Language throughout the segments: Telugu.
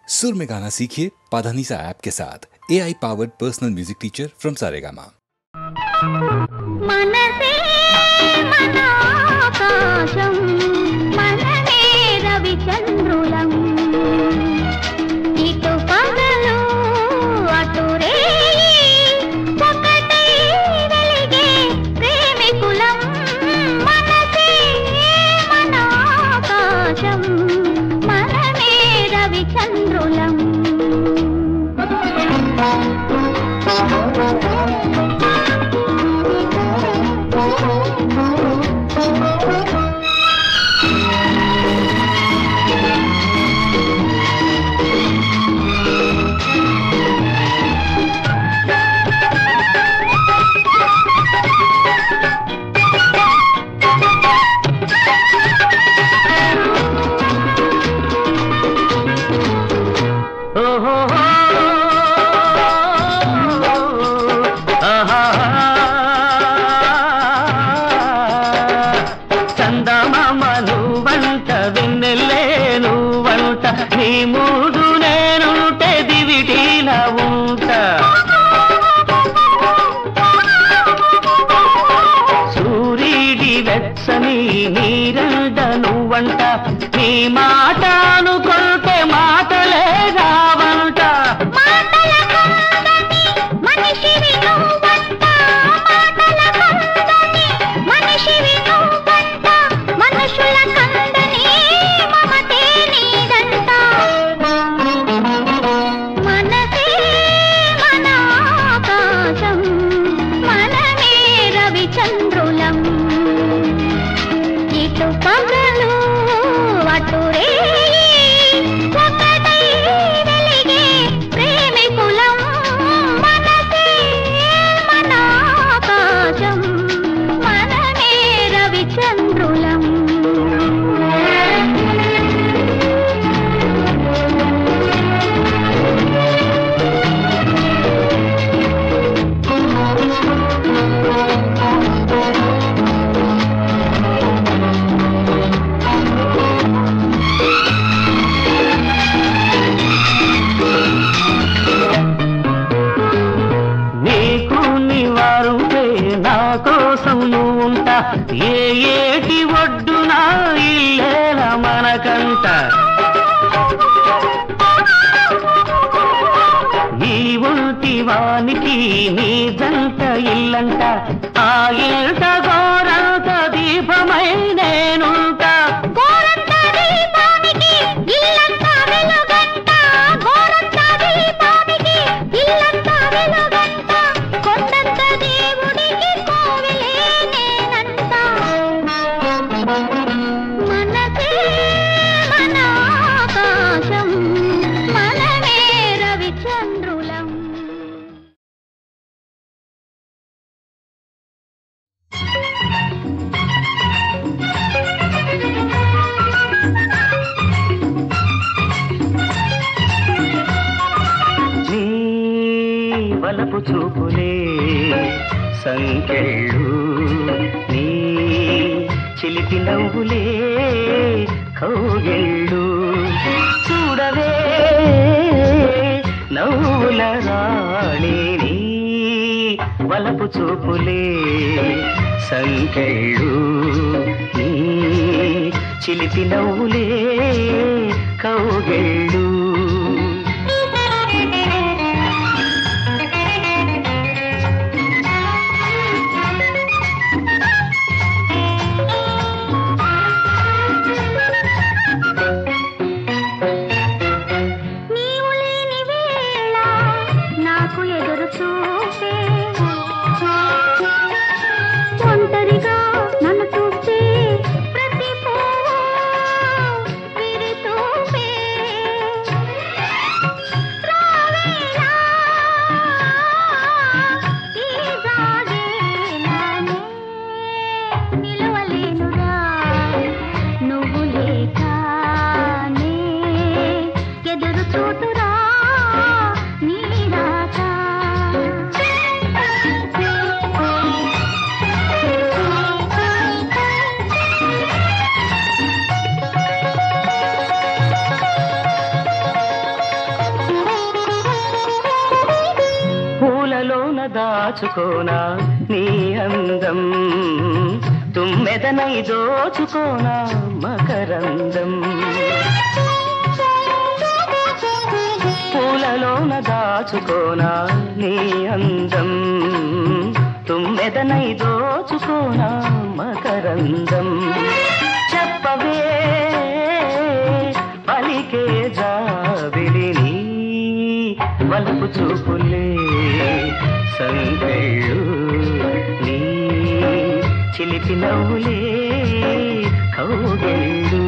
सुर में गाना सीखिए पाधानीसा ऐप के साथ। AI powered personal music teacher from Saregama. मनसे मनाकाशं मनने रविचंद्रुलं इटु पगलु अटु रेयि ఒకటై వెలిగే ప్రేమికులం మనసే మనాకాశం మననే రవిచంద్రులం దాచుకోనా నీ అందం, తుమ్మెదనై దోచుకోనా మకరందం. పూలలోన దాచుకోనా నీ అందం, తుమ్మెదనై దోచుకోనా మకరందం. చెప్పవే పలికే జాబిలిని, వలపు చూపులే సంగళ్ళు, నీ చిలిపి నవ్వులే కౌగిళ్ళు.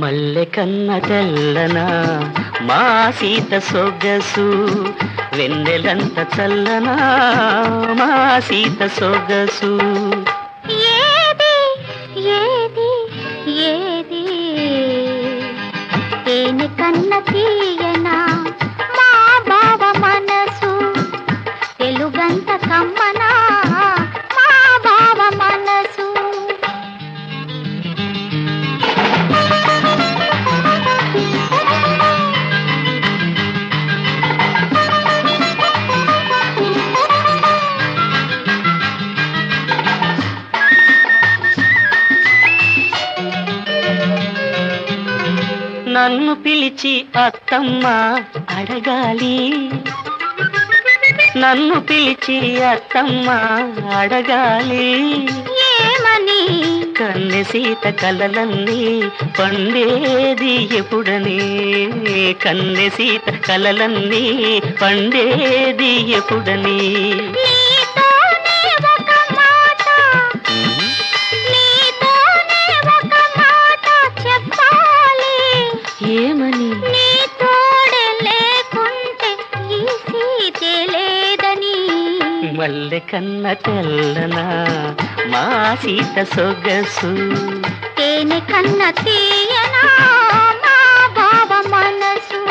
మల్లె కన్న తెల్లనా మా సీత సొగసు, వెన్నెలంత చల్లనా మా సీత సొగసు. ఏది ఏది ఏది తేనె కన్న తీయనా మా బావ మనసు, తెలుగంత కమ్మనా మా బావ మనసు. నన్ను పిలిచి అత్తమ్మ అడగాలి, నన్ను పిలిచి అత్తమ్మ అడగాలి. ఏమని? కన్నె సీత కలలన్నీ పండేది ఎప్పుడని, కన్నె సీత కలలన్నీ పండేది ఎప్పుడని. ఏమని? నీ తోడే లేకుంటే ఈ సీతే లేదని. మల్లె కన్న తెల్లనా మా సీత సొగసు, తేనె కన్న తీయనా మా బావ మనసు.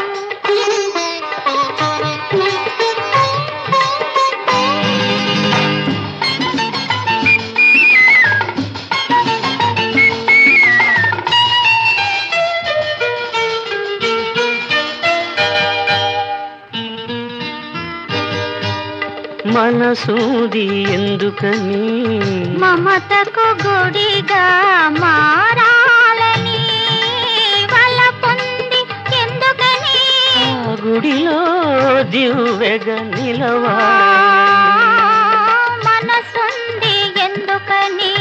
మనసూది ఎందుకని, మమతకు గుడిగా మారాలని, వల పొంది ఎందుకని, ఆ గుడిలో దివ్వెగా నిలవా. మనసుంది ఎందుకని,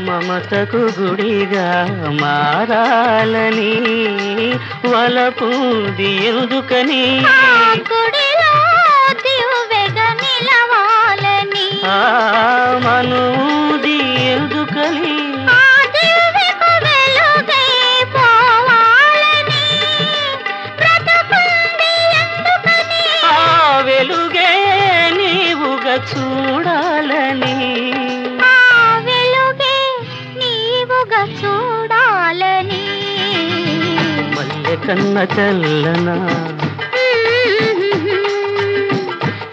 మమతకు గుడిగా మారాలని, వలపుది ఎందుకని, గుడిలో దివ్వెగా నిలవాలని. మనూది ఎందుకని, దివ్వెకు వెలుగై పోవాలని, బ్రతుకుంది ఎందుకని, వెలుగే నీవుగా చూడాలని. వెలుగే నీవుగా చూడాలని. మల్లె కన్న తెల్లనా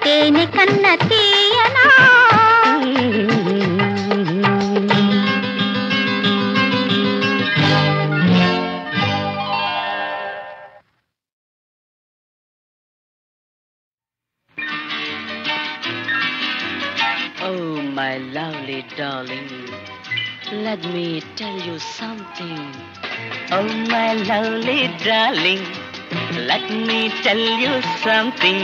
తేనె కన్న తీయనా. Oh, my lovely darling, let me tell you something. Oh, my lovely darling, let me tell you something.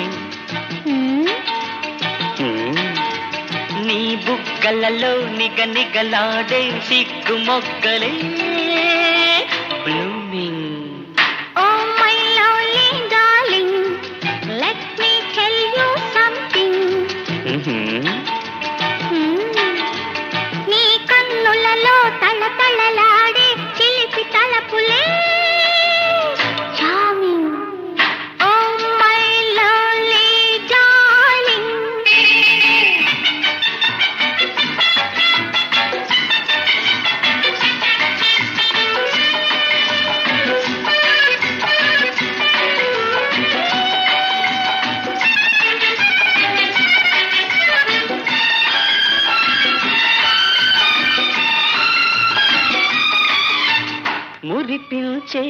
నీ బుగ్గలలో నిగనిగలాడే సిగ్గు మొగ్గలే బ్లూమింగ్. మురిపించే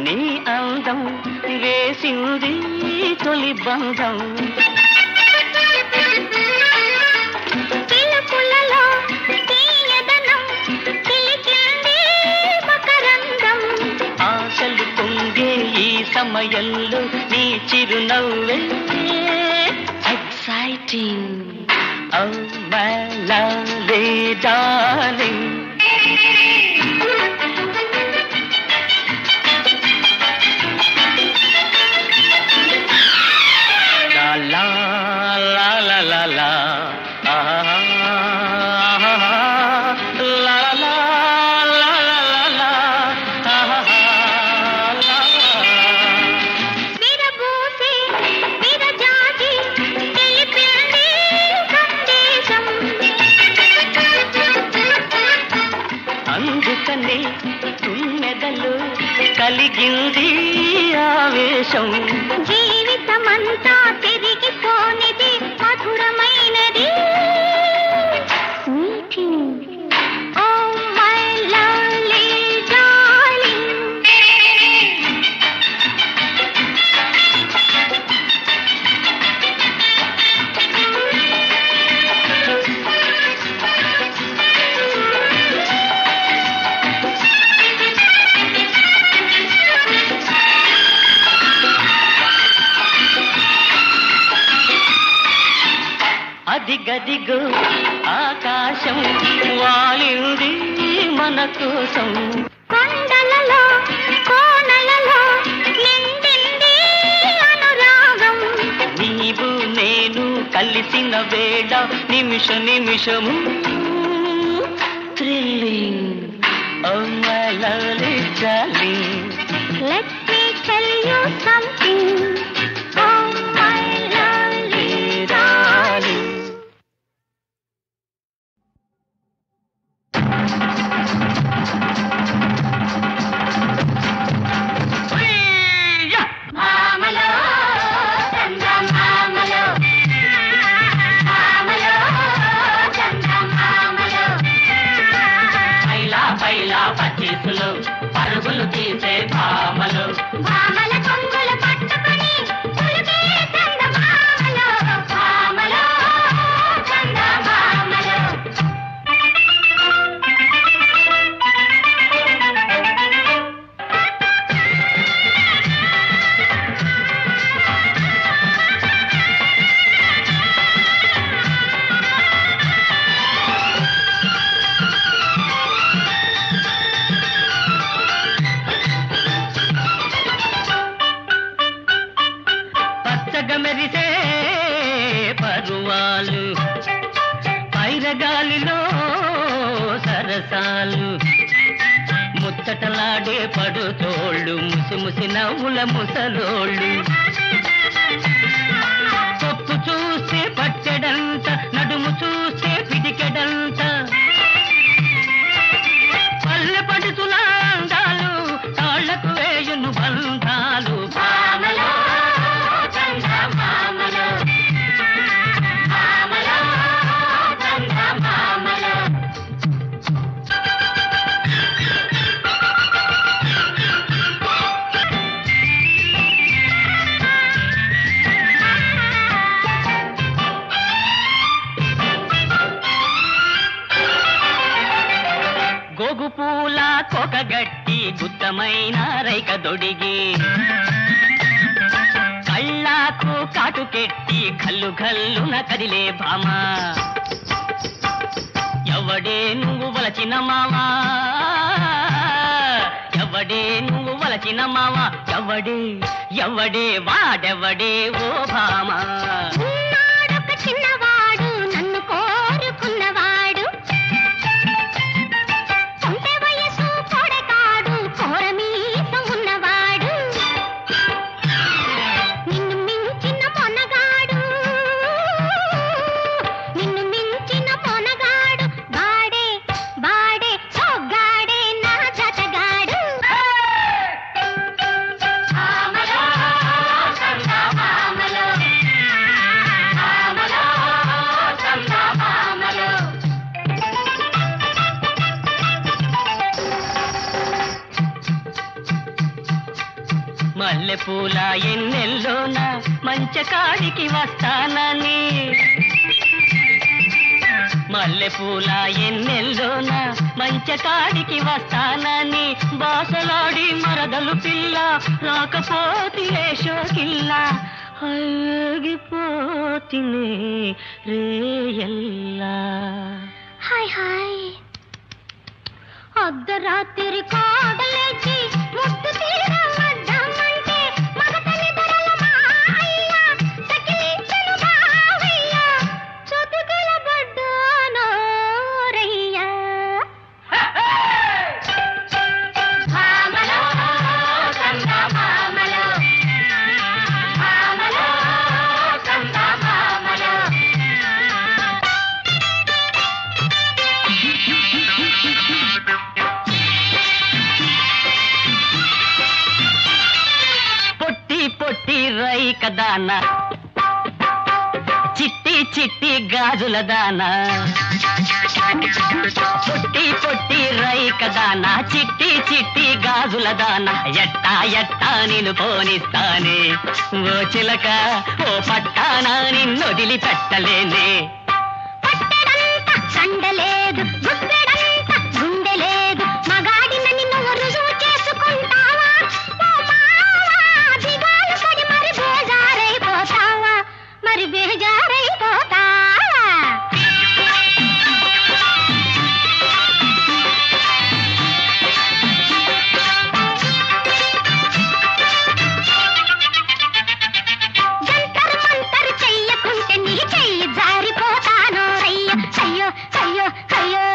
నీ అందం వేసింది తొలి బంధం పిలుపులలో తీయదనం చిలికింది మకరందం ఆశలు పొంగే ఈ సమయంలో నీ చిరునవ్వే exciting Oh my lovely darling La la la la la la ah la la la la la la విరబూసే విరజాజి తెలిపింది సందేశం అందుకనే తుమ్మెదలు కలిగింది ఆవేశం జీవితమంతా తిరిగిపోనిది మధురమైనది Oh my lovely darling అదిగదిగో ఆకాశం వాలింది మన కోసం కొండలలో కోనలలో నిండింది అనురాగం నీవు నేను కలిసిన వేళ నిమిష నిమిషము thrilling oh my lovely darling Let me tell you something Oh my lovely darling మామలో చందం మామలో మామలో చందం మామలో పైలా పైలా పచ్చీసులు పరుగులు తీసే భామలు మామల కొంగులు పట్టుకొని పులికే చందం మామలో మామలో చందం మామలో పచ్చగా మెరిసే పరువాలు పైరగాలిలో సరసాలు ముచ్చటలాడే పడుతోళ్ళు ముసి ముసి నవ్వుల ముసలోళ్ళు పొత్తు చూస్తే పట్టెడంత నడుము చూస్తే పిడికెడంత పల్లె పడుతుల అందాలు తాళ్లకు వేయును బంధాలు మామలో చందం మామలో మామలో చందం మామలో గోగు పూల కొకగట్టి గుత్తమైన రైక దొడిగి కళ్ళాకు కాటుకెట్టి కల్లు కల్లున కదిలే భామ ఎవడే నువ్వు వలచిన మావా ఎవడే నువ్వు వలచిన మావా ఎవడే ఎవడే వాడెవడే ఓ భామ ఉన్నాడొక చిన్నవాడు నన్ను కోరుకున్నవాడు కొంటె వయసు కొడకాడు కోరమీసం ఉన్నవాడు నిన్ను మించిన మొనగాడు నిన్ను మించిన మొనగాడు బాడే బాడే సొగ్గాడే నా జతగాడు మామలో చందా మామలో మామలో మల్లెపూల ఎన్నెల్లోన మంచకాడికి వస్తానని మల్లెపూల ఎన్నెల్లోన మంచకాడికి వస్తానని బాసలాడి మరదలు పిల్ల రాకపోతి శోకిల్ల ఆగిపోతినే రేయల్లా హాయ్ హాయ్ అర్ధరాత్రి కోడలేచి ముద్దు తీరమద్దామంటే మగతల్లి దొరల మాయ్య సకిలించను బావయ్య చతుకుల బడ్డానో రయ్య భామలో కంద భామలో భామలో కంద భామలో పొట్టి పొట్టి రైక దాన చిట్టి చిట్టి గాజుల దాన పొట్టి పొట్టి రైక దాన చిట్టి చిట్టి గాజుల దాన ఎట్టా ఎట్టా నిన్ను పోనిస్తానే ఓ చిలక ఓ పట్టానా నిన్నొదిలి పెట్టలేనే పట్టెడంత సండలేదు గుప్పెడంత గుండె లేదు మగాడినని నువ్వు రుజువు చేసుకుంటావా ఓ మావా దిగాలు పడి మరి బేజారైపోతావా మరి బేజారైపోతావా జంతర్ మంతర్ చెయ్యకుంటే నీ చెయ్యి జారిపోతానో రయ్య అయ్యో అయ్యో అయ్యో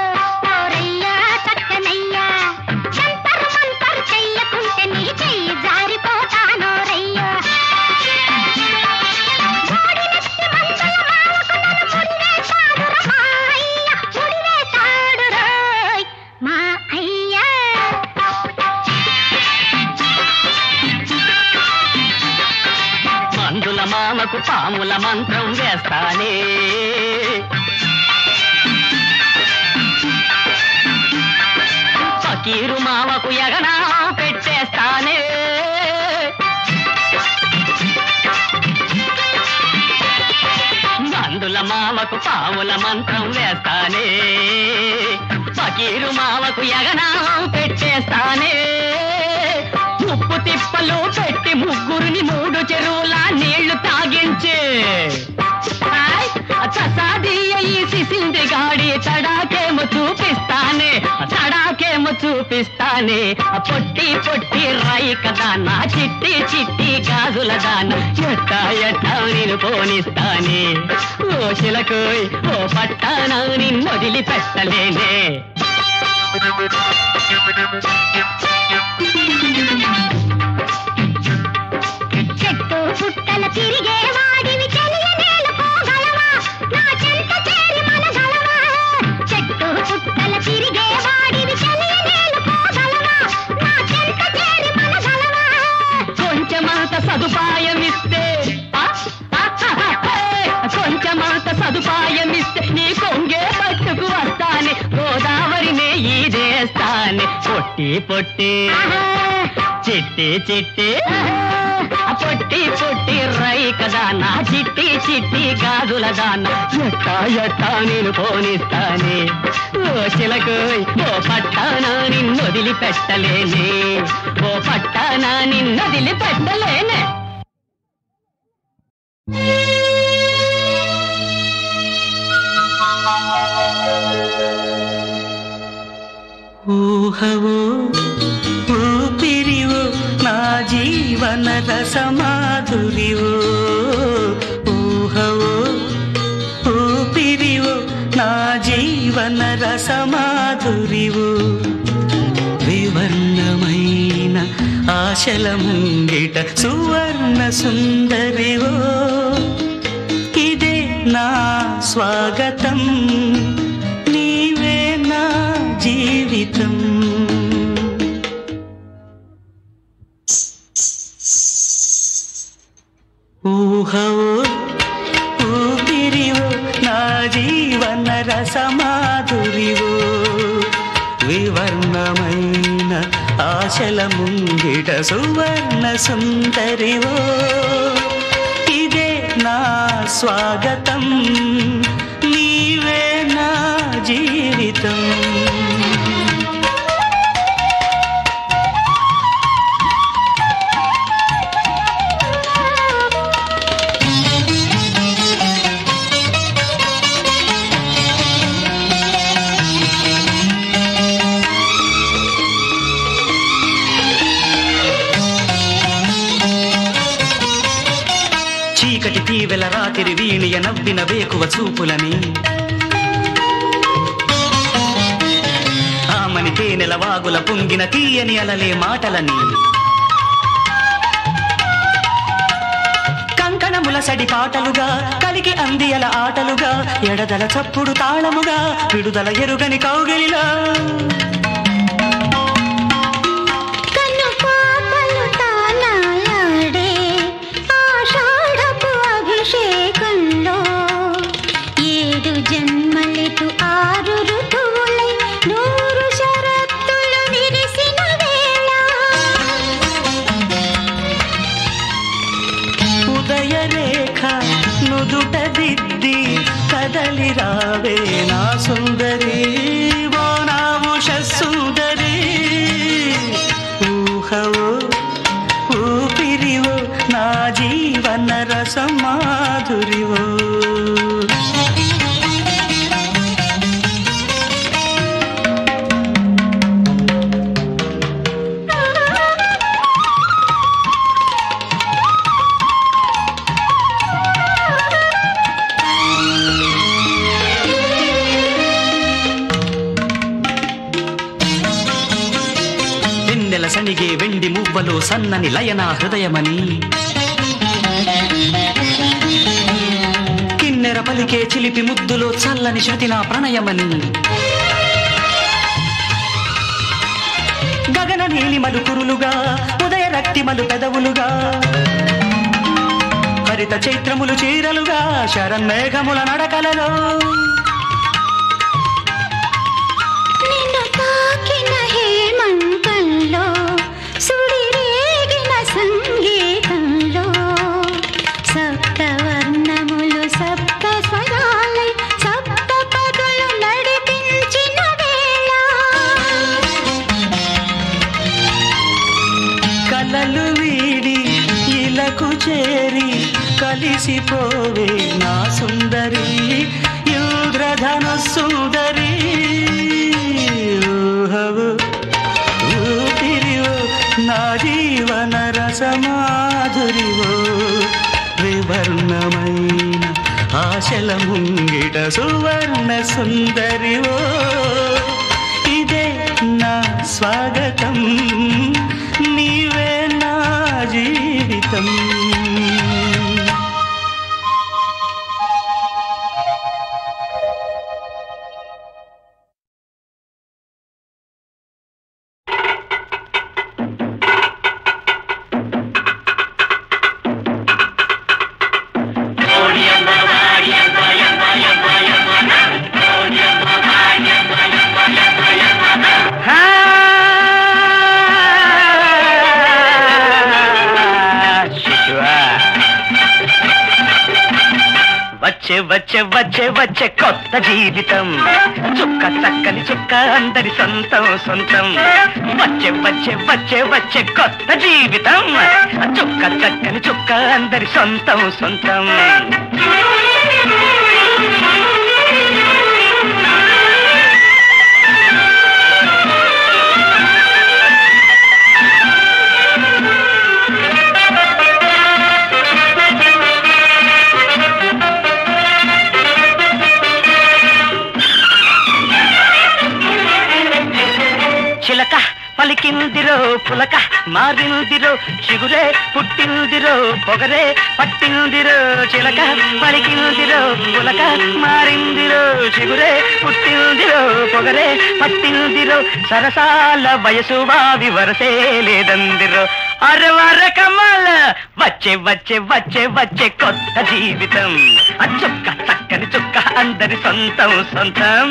ఓ రయ్య చక్కనయ్యా జంతర్ మంతర్ చెయ్యకుంటే నీ చెయ్యి జారిపోతానో రయ్య గోడినెత్తి మందుల మావకు నన్ను ముడివేశాడు రా మా అయ్య ముడివేశాడు రోయ్ మా అయ్య మందుల మామకు పాముల మంత్రం వేస్తానే ఫకీరు మామకు ఎగనా పెట్టేస్తానే మందుల మామకు పాముల మంత్రం వేస్తానే ఫకీరు మామకు ఎగనా పెట్టేస్తానే ఉప్పు తిప్పలు పెట్టి ముగ్గురిని 3 చెరువుల నీళ్లు తాగించే చసాదీయ ఈ సిసింది గాడి తడాకేమో చూపిస్తానే పొట్టి పొట్టి రైక దానా చిట్టి చిట్టి గాజుల దానా ఎట్టా ఎట్టా నేను పోనిస్తానే ఓ చిలకోయ్ ఓ పట్టానా నిన్నొదిలి పెట్టలేనే చెట్టు పుట్టల తిరిగే వాడివి తెలియనేలుకోగలవా నా చెంత చేరి మనగలవా చెట్టు పుట్టల తిరిగే వాడివి తెలియనేలుకోగలవా నా చెంత చేరి మనగలవా కొంచెమంత సదుపాయమిస్తే కొంచెమంత సదుపాయమిస్తే నీ కొంగే పట్టుకు వస్తానే గోదావరినే ఈదేస్తానే పొట్టి పొట్టి చిట్టి చిట్టి పొట్టి పొట్టి రైక దానా చిట్టి చిట్టి గాజుల దానా ఎట్టా ఎట్టా నేను పోనిస్తానే ఓ చిలకోయ్ ఓ పట్టానా నిన్నొదిలి పెట్టలేనే ఓ పట్టానా నిన్నొదిలి పెట్టలేనే ఊహవో ఊపిరివో నా జీవన రసమాధురివో ఊహవో ఊపిరివో నా జీవన రసమాధురివో వివర్ణమైన ఆశల ముంగిట సువర్ణ సుందరివో ఇదే నా స్వాగతం నీవే నా జీవితం ఊహవో ఊపిరివో నా జీవన రసమాధురివో వివర్ణమైన ఆశ ఆశల ముంగిట సువర్ణ సుందరివో ఇదే నా స్వాగతం నీవే నా జీవితం చీకటి తీవెల రాత్రి వీణియ నవ్విన వేకువ చూపులని ఆమని తేనెల వాగుల పొంగిన తీయని అలలే మాటలని కంకణముల సడి పాటలుగా కలిగి అందియల ఆటలుగా ఎడదల చప్పుడు తాళముగా విడుదల ఎరుగని కౌగిలిలా నుదుట దిద్ది కదలి రావే నా సుందరి ఓ నా ఉష సుందరి ఊహవో ఊపిరివో నా జీవన రసమాధురివో సనిగే వెండి మువ్వలో సన్నని లయన హృదయమని కిన్నెర పలికే చిలిపి ముద్దులో చల్లని శృతి నా ప్రణయమని గగన నీలిమలు కురులుగా ఉదయ రక్తిమలు పెదవులుగా హరిత చైత్రములు చీరలుగా శరన్మేఘముల నడకలలో సంగీతంలో సప్తవర్ణములు సప్త స్వరాలై సప్త పదులు నడిపించిన వేళ కలలు వీడి ఇలకు చేరి కలిసిపోవే నా సుందరి ఇంద్రధను సుందరి నా జీవన రసమాధురివో వివర్ణమైన ఆశల ముంగిట సువర్ణ సుందరివో ఇదే నా స్వాగతం నీవే నా జీవితం వచ్చే వచ్చే వచ్చే వచ్చే కొత్త జీవితం చుక్క చక్కని చుక్క అందరి సొంతం సొంతం వచ్చే వచ్చే వచ్చే వచ్చే కొత్త జీవితం చుక్క చక్కని చుక్క అందరి సొంతం సొంతం చిలక పలికిందిరో పులక మారిందిరో చిగురే పుట్టిందిరో పొగరే పట్టిందిరో చిలక పలికిందిరో పులక మారిందిరో చిగురే పుట్టిందిరో పొగరే పట్టిందిరో సరసాల వయసు వావి వరసే లేదందిరో అరవర కమల వచ్చే వచ్చే వచ్చే వచ్చే కొత్త జీవితం చుక్క చక్కని చుక్క అందరి సొంతం సొంతం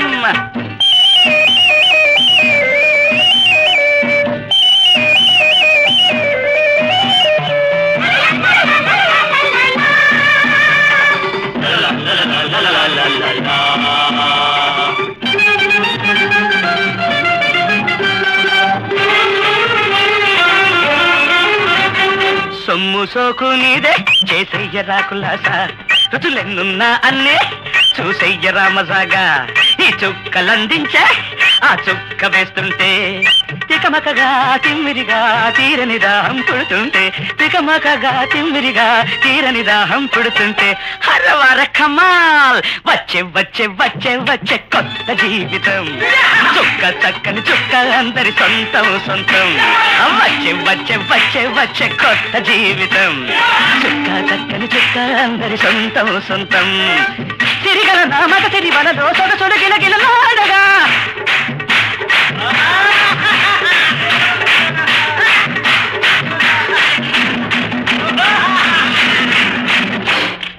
సోకు నీదే చేసెయ్యరా కులాస రుచులెన్నున్నా అన్నే చూసెయ్యరా మజాగా ఈ చుక్కలందించే ఆ చుక్క వేస్తుంటే తికమకగా తిమ్మిరిగా తీరని దాహం పుడుతుంటే తికమకగా తిమ్మిరిగా తీరని దాహం పుడుతుంటే హరవర కమాల్ వచ్చే వచ్చే వచ్చే వచ్చే కొత్త జీవితం చుక్క చక్కని చుక్క అందరి సొంతం సొంతం వచ్చే వచ్చే వచ్చే వచ్చే కొత్త జీవితం చుక్క చక్కని చుక్క అందరి సొంతం సొంతం తిరిగల నామక తిరివలలో సొగసుడు గిలగిలలాడగా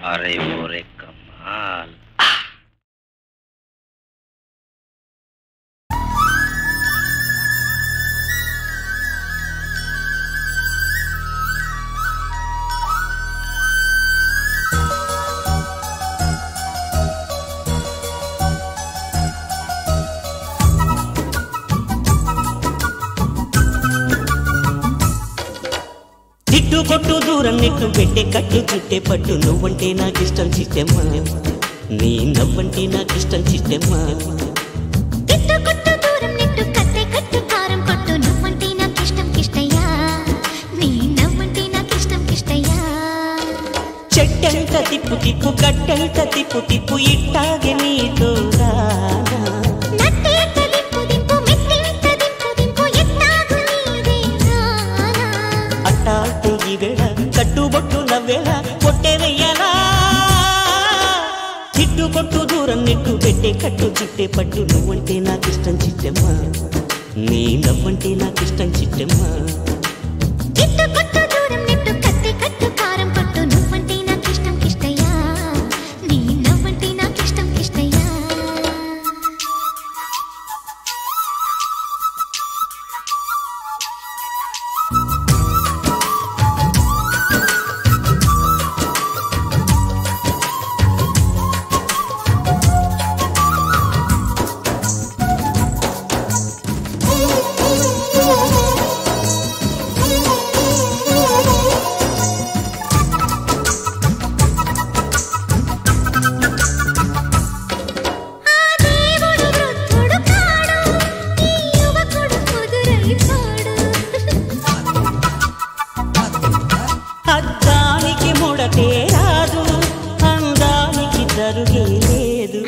अरे मोरे कमाल తిట్టు కొట్టు దూరం నెట్టు పెట్టే కట్టు చుట్టే పట్టు నువ్వంటే నాకిష్టం చిట్టెమ్మా నీ నవ్వంటే నాకిష్టం చిట్టెమ్మా తిట్టు కొట్టు దూరం నెట్టు కట్టే కట్టు కారం కొట్టు నువ్వంటే నాకిష్టం కిష్టయ్యా నీ నవ్వంటే నాకిష్టం కిష్టయ్యా చెట్టంట తిప్పు తిప్పు గట్టంట తిప్పు తిప్పు ఇట్టాగే నీతో రానా నట్టేట దింపు దింపు మెట్టేట దింపు దింపు ఎట్టాగు నీదే రానా అట్టాటే ఈ వేళ కట్టుబొట్టు నవ్వేళ కొట్టే వెయ్యాలా తిట్టు కొట్టు దూరం నెట్టు పెట్టే కట్టు చుట్టే పట్టు నువ్వంటే నాకిష్టం చిట్టెమ్మా నీ నవ్వంటే నాకిష్టం చిట్టెమ్మా తిట్టు కొట్టు దూరం నెట్టు కట్టే కట్టు కారం కొట్టు నువ్వంటే నాకిష్టం కిష్టయ్యా నీ నవ్వంటే నాకిష్టం కిష్టయ్యా అద్దానికి ముడతే రాదు అందానికి దరుగే లేదు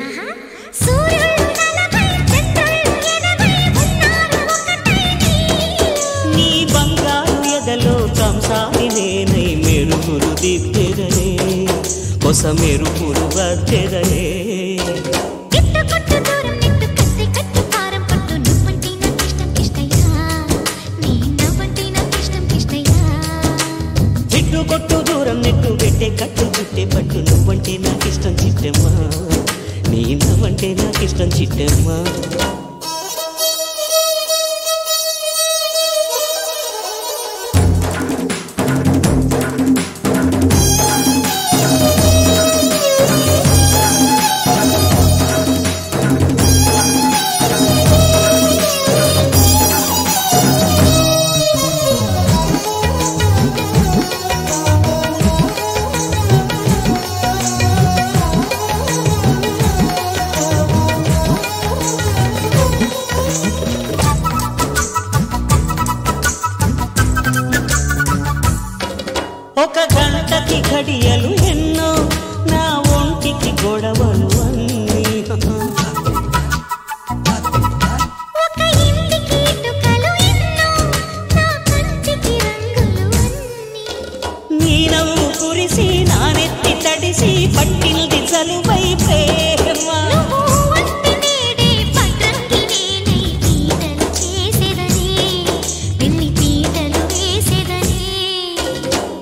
నీ బంగారు ఎదలో కంసాలి నేనై మెరుగురు దిద్దెదనే కొస మెరుగురు వద్దెదనే తిట్టు కొట్టు దూరం నెట్టు పెట్టే కట్టు చుట్టే పట్టు నువ్వంటే నాకిష్టం చిట్టెమ్మా నీ నవ్వంటే నాకిష్టం చిట్టెమ్మా ఒక గంటకి ఘడియలు ఎన్నో నా ఒంటికి గొడవలు అన్నీ నీ నవ్వు కురిసి నా నెత్తి తడిసి పట్టింది చలువై ప్రేమ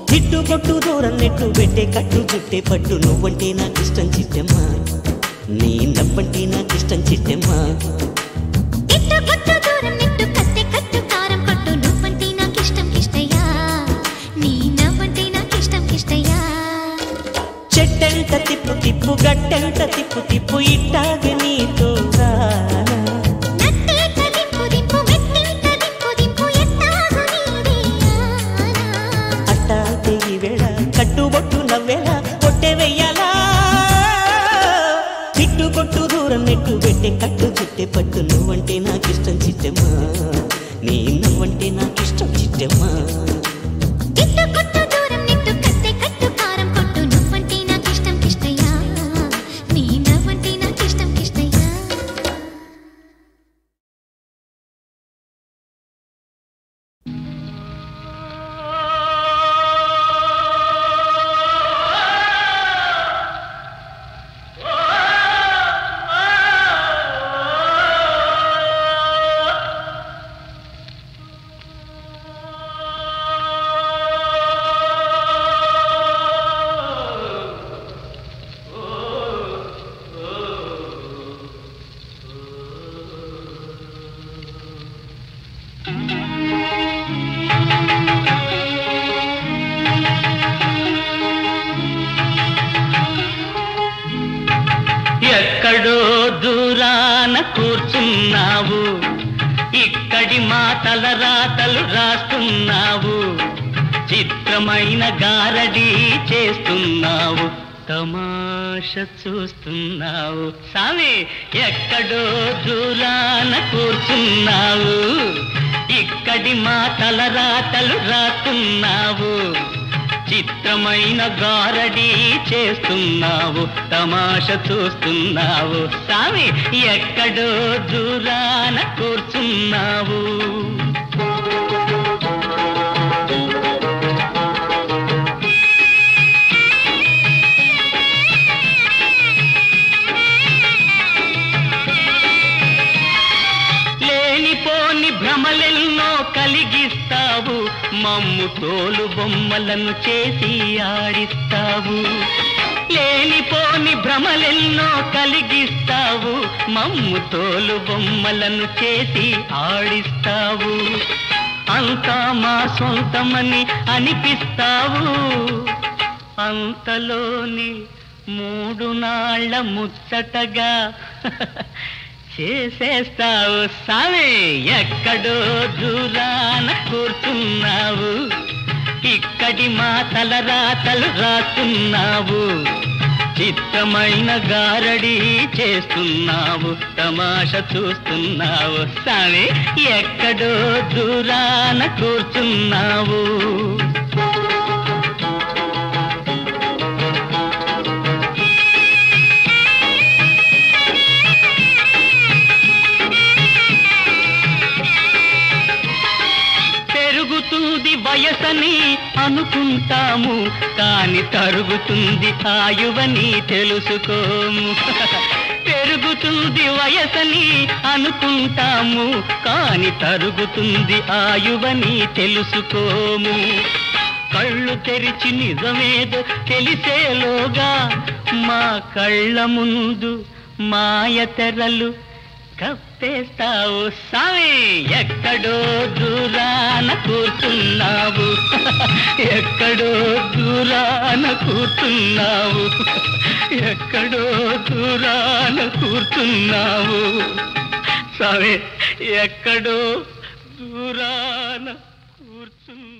తిట్టు కొట్టు దూరం నెట్టు పెట్టే కట్టు చుట్టే పట్టు నువ్వంటే నాకిష్టం చిట్టెమ్మా నీ నవ్వంటే నాకిష్టం చిట్టెమ్మా చెట్టంట తిప్పు తిప్పు గట్టంట తిప్పు తిప్పు ఇట్టాగే నీతో రానా అట్టాగే ఈ వేళ ఎక్కడో దూరాన కూర్చున్నావు, ఇక్కడి మాటల రాతలు రాస్తున్నావు, చిత్రమైన గారడీ చేస్తున్నావు, తమాష చూస్తున్నావు. సామి ఎక్కడో దూరాన కూర్చున్నావు, ఇక్కడి మాటల రాతలు రాస్తున్నావు, చిత్రమైన గారడీ చేస్తున్నావు, తమాష చూస్తున్నావు. సామి ఎక్కడో దూరాన కూర్చున్నావు. లేనిపోని భ్రమలెన్నో కలిగిస్తావు, మమ్ము తోలు బొమ్మలను చేసి ఆడిస్తావు. లేనిపోని భ్రమలెన్నో కలిగిస్తావు, మమ్ము తోలు బొమ్మలను చేసి ఆడిస్తావు. అంతా మా సొంతమని అనిపిస్తావు, అంతలోని 3 నాళ్ల ముచ్చటగా చేసేస్తావు. సామి ఎక్కడో దూరాన కూర్చున్నావు, ఇక్కడి మాటల రాతలు రాస్తున్నావు, చిత్రమైన గారడీ చేస్తున్నావు, తమాష చూస్తున్నావు. సామి ఎక్కడో దూరాన కూర్చున్నావు. పెరుగుతుంది వయసని అనుకుంటాము, కాని తరుగుతుంది ఆయువని తెలుసుకోము. పెరుగుతుంది వయసని అనుకుంటాము, కాని తరుగుతుంది ఆయువని తెలుసుకోము. కళ్ళు తెరిచి నిజమేదో తెలిసేలోగా మా కళ్ళ ముందు మాయ తెరలు కప్పేస్తావు. సామి ఎక్కడో దూరాన కూర్చున్నావు, ఎక్కడో దూరాన కూర్చున్నావు, ఎక్కడో దూరాన కూర్చున్నావు. సామి ఎక్కడో దూరాన కూర్చున్నావు.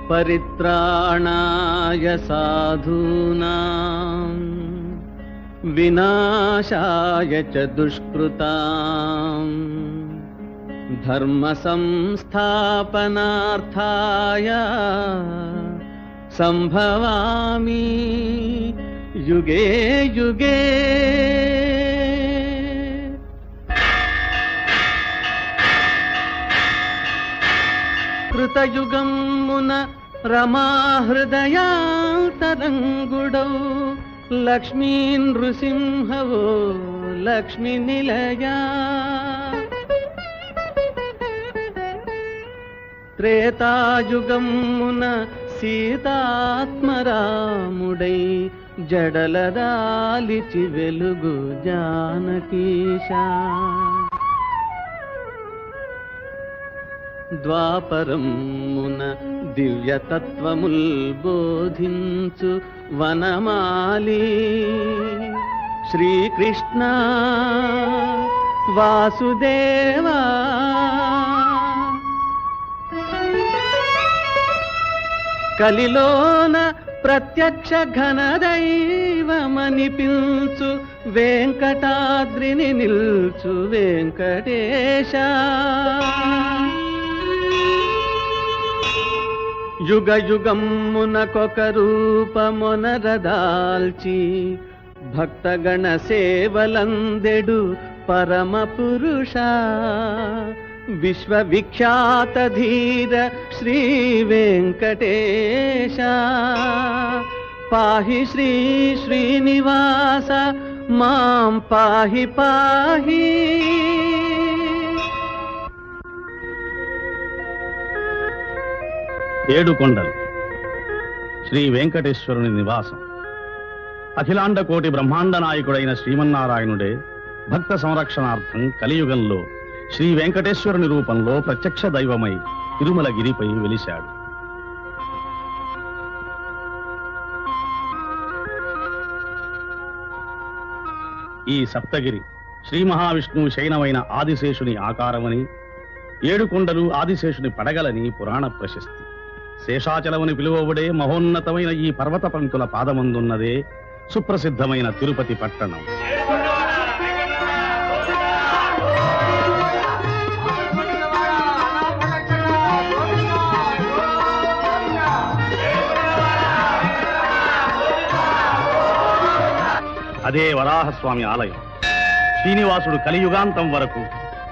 పరిత్రాణాయ సాధూనాం వినాశాయ చ దుష్కృతాం ధర్మ సంస్థాపనార్థాయ సంభవామి యుగే యుగే. కృతయుగమున రమాహృదయాంతరంగుడౌ లక్ష్మీ నృసింహవో లక్ష్మి నిలయా. త్రేతాయుగమున సీతాత్మరాముడై జడలదాలిచి వెలుగు జానకీశా. ద్వాపరమున దివ్యతత్వముల్ బోధించు వనమాలి శ్రీకృష్ణ వాసుదేవా. కలిలోన ప్రత్యక్ష ఘనదైవమనిపించు వెంకటాద్రిని నిల్చు వెంకటేశ. యుగ యుగమునకొక రూపమొనరదాల్చి భక్తగణ సేవలందెడు పరమ పురుష. విశ్వవిఖ్యాత ధీర శ్రీ వెంకటేశ. పాహి శ్రీ శ్రీనివాస మాం పాహి పాహి. ఏడుకొండలు శ్రీ వెంకటేశ్వరుని నివాసం. అఖిలాండ కోటి బ్రహ్మాండ నాయకుడైన శ్రీమన్నారాయణుడే భక్త సంరక్షణార్థం కలియుగంలో శ్రీ వెంకటేశ్వరుని రూపంలో ప్రత్యక్ష దైవమై తిరుమలగిరిపై వెలిశాడు. ఈ సప్తగిరి శ్రీ మహావిష్ణువు శయనమైన ఆదిశేషుని ఆకారమని, 7 కొండలు ఆదిశేషుని పడగలని పురాణ ప్రశస్తి. శేషాచలముని పిలువబడే మహోన్నతమైన ఈ పర్వత పంక్తుల పాదమందున్నదే సుప్రసిద్ధమైన తిరుపతి పట్టణం. అదే వరాహస్వామి ఆలయం. శ్రీనివాసుడు కలియుగాంతం వరకు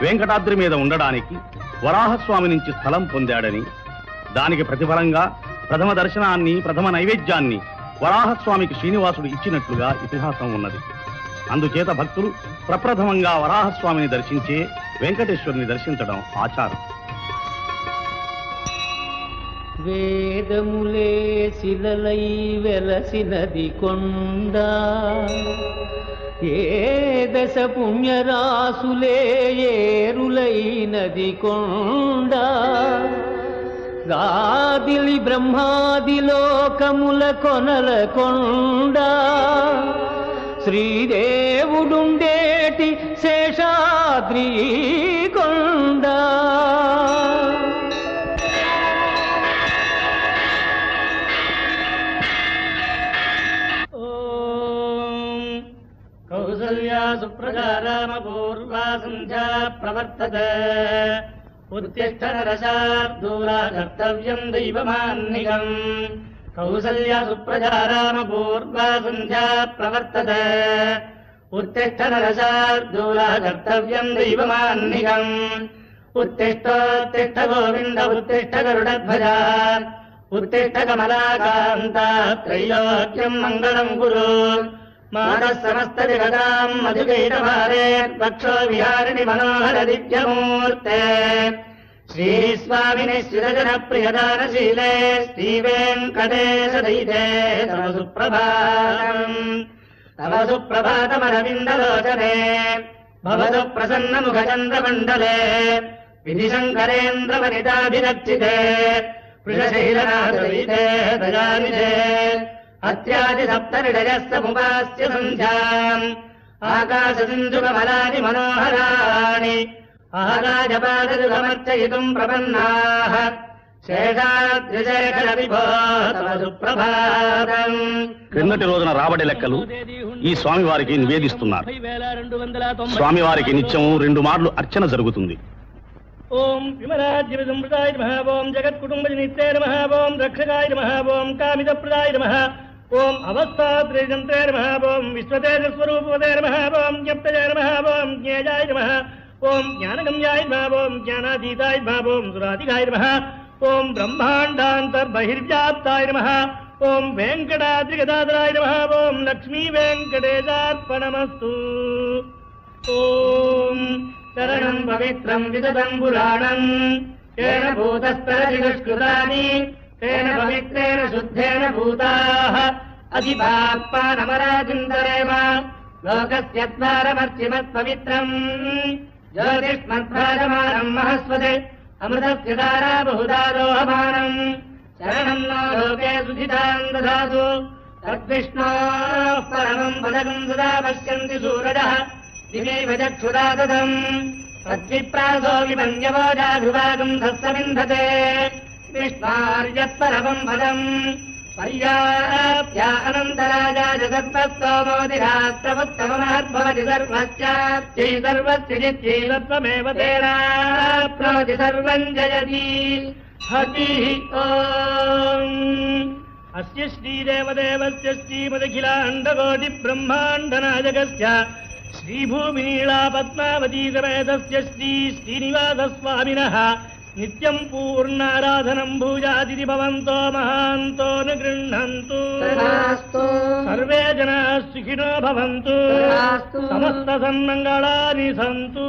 వెంకటాద్రి మీద ఉండడానికి వరాహస్వామి నుంచి స్థలం పొందాడని, దానికి ప్రతిఫలంగా ప్రథమ దర్శనాన్ని, ప్రథమ నైవేద్యాన్ని వరాహస్వామికి శ్రీనివాసుడు ఇచ్చినట్లుగా ఇతిహాసం ఉన్నది. అందుచేత భక్తులు ప్రప్రథమంగా వరాహస్వామిని దర్శించే వెంకటేశ్వరుని దర్శించడం ఆచారం. వేదములే శిలలై వెలసినది కొండ, ఏ దశ పుణ్యరాసులే ఏరులైనది కొండ, గాదిలి బ్రహ్మాది లోకముల కొనల కొండ, శ్రీదేవుడుండేటి శేషాద్రి కొండ. కౌసల్యా సుప్రజా రామ పూర్వా సంధ్యా ప్రవర్తతే, ఉత్తిష్ట నరశార్దూలా కర్తవ్యం దైవమాన్నికం. కౌసల్యా సుప్రజా రామ పూర్వా సంధ్యా ప్రవర్తతే, ఉత్తిష్ట నరశార్దూలా కర్తవ్యం దైవమాన్నికం. ఉత్తిష్టోత్తిష్ట గోవింద ఉత్తిష్ట గరుడధ్వజ, ఉత్తిష్ట కమలాకాంత త్రైలోక్యం మంగళం కురు. మానః సమస్త జగదాం మధుకైటభారేర్వక్షో విహారిణి మనోహర దివ్యమూర్తే. శ్రీస్వామిని శ్రీరజన ప్రియదానశీలే శ్రీవేంకటేశ దైతే తవ సుప్రభాతం. తవ సుప్రభాతమరవిందలోచనే భవతు ప్రసన్నముఖచంద్రమండలే. విధిశంకరేంద్రవనితాభిరక్షితే వృషశైలనాథైతే దయానిధే. అత్యాది సప్తనిడయస్తముపాస్య సంధ్యాం ఆకాశ సింధుకమలాని మనోహరాణి. ఆగాజపాదరుగమర్చయితుం ప్రపన్నాః శేషాద్రిశేఖర విభో తవ సుప్రభాతం. క్రిందటి రోజున రాబడి లెక్కలు ఈ స్వామివారికి నివేదిస్తున్నారు. స్వామివారికి నిత్యం 2 మార్లు అర్చన జరుగుతుంది. ఓం విమలాద్యమృతాయ నమః. ఓం జగత్కుటుంబజనిత్యే నమః. ఓం రక్షకాయ నమః. ఓం కామితప్రదాయ నమః. ఓం అవస్థాత్రేజంత్రే నమః. ఓం విశ్వతేజస్వరూపవతే నమః. ఓం జ్ఞప్తజాయ నమః. ఓం జ్ఞేయాయ నమః. ఓం జ్ఞానగమ్యాయ నమః. ఓం జ్ఞానాతీతాయ నమః. ఓం సురాధికాయ నమః. ఓం బ్రహ్మాండాంతర్బహిర్వ్యాప్తాయ నమః. ఓం వెంకటాద్రిగదాధరాయ నమః. ఓం లక్ష్మీ వెంకటేశార్పణమస్తు. ఓం శరణం పవిత్రం విదతం పురాణం తేన భూతస్తరతి దుష్కృతాని తేన పవిత్రేణ శుద్ధేన భూతాః అధిపాప్పానమరాజిందరేమ. లోకస్య ద్వారమర్చిమత్పవిత్రం జ్యోతిష్మద్భాజమానం మహస్వతే అమృతస్య ధారా బహుదా దోహమానం. శరణం నో లోకే సుధితాం దదాతు తద్విష్ణోః పరమం పదకం సదా పశ్యంతి సూరజః దివైవ చక్షురాదతం. తద్విప్రాసో విమన్యవోజాభివాగం సత్సమింధతే విష్ణార్యత్పరమం పదం. పర్యాప్త్యా అనంతరాజా జగత్పస్తోమోదిరాత్రముత్తమమహద్భవతి సర్వస్యాప్త్యై సర్వస్య జిత్యైవత్వమేవ తేనాప్నోతి సర్వం జయతి. హరిః ఓం. అస్య శ్రీదేవదేవస్య శ్రీమదఖిలాండకోటి బ్రహ్మాండనాయకస్య శ్రీభూమినీళా పద్మావతీ సమేతస్య శ్రీ శ్రీనివాసస్వామినః నిత్యం పూర్ణారాధనం భూజాదితి భవంతో మహాంతో నిగృహ్ణంతు. సర్వే జనాః సుఖినో భవంతు. సమస్త సన్మంగళాని సంతు.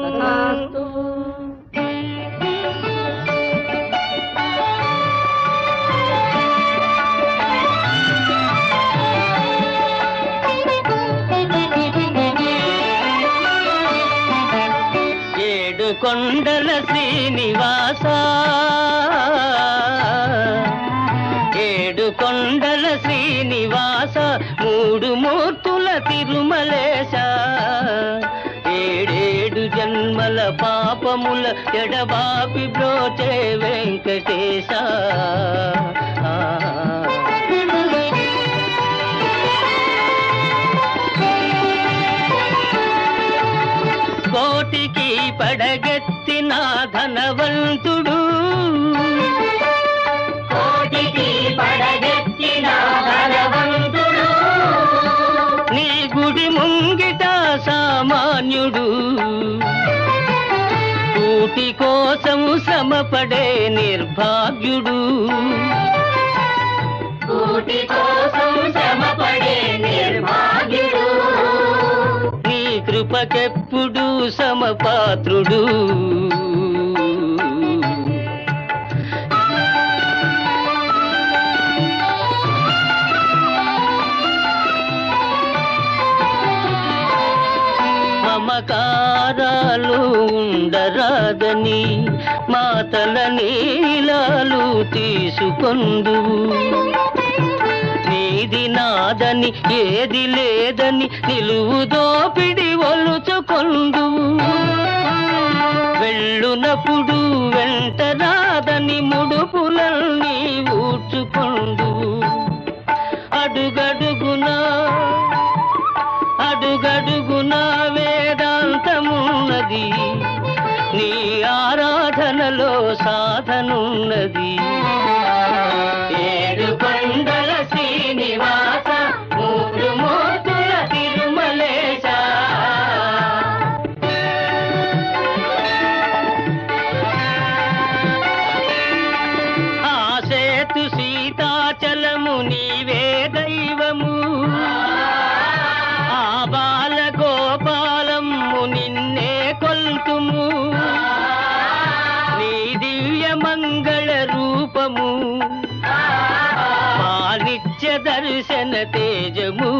కొండల శ్రీనివాస ఏడు కొండల శ్రీనివాస మూడు మూర్తుల తిరుమలేశ ఏడేడు జన్మల పాపముల ఎడబాపి బ్రోచే వెంకటేశ కోటికి పడగెత్తిన ధనవంతుడు కోటికి పడగెత్తిన ధనవంతుడు నీ గుడి ముంగిట సామాన్యుడు కూటి కోసము శ్రమపడే నిర్భాగ్యుడు కూటి కోసం శ్రమపడే నిర్భాగ్యుడు నీ కృపకెప్పుడు సమపాత్రుడు మమకారాలు ఉండరాదని మాతల నీలాలు తీసుకొందు నీది నాదని ఏది లేదని నిలువు దోపిడి ఒలుచుకొందు వెళ్ళునప్పుడు వెంట రాదని ముడుపులన్నీ ఊడ్చుకొందు అడుగడుగునా అడుగడుగునా వేదాంతమున్నది నీ ఆరాధనలో సాధనున్నది ఏడు కొండల శ్రీనివాస మూడు మూర్తుల తిరుమలేశ ఆ సేతు సీతాచలము నీవే దైవము ఆ బాల గోపాలము నిన్నే కొల్తుము నీ దివ్య మంగళ రూపము నిత్య దర్శన తేజము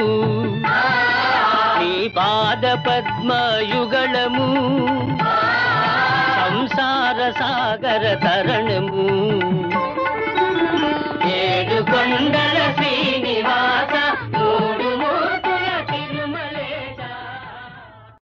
నీ పాద పద్మయుగళము సంసార సాగర తరణము ఏడు కొండల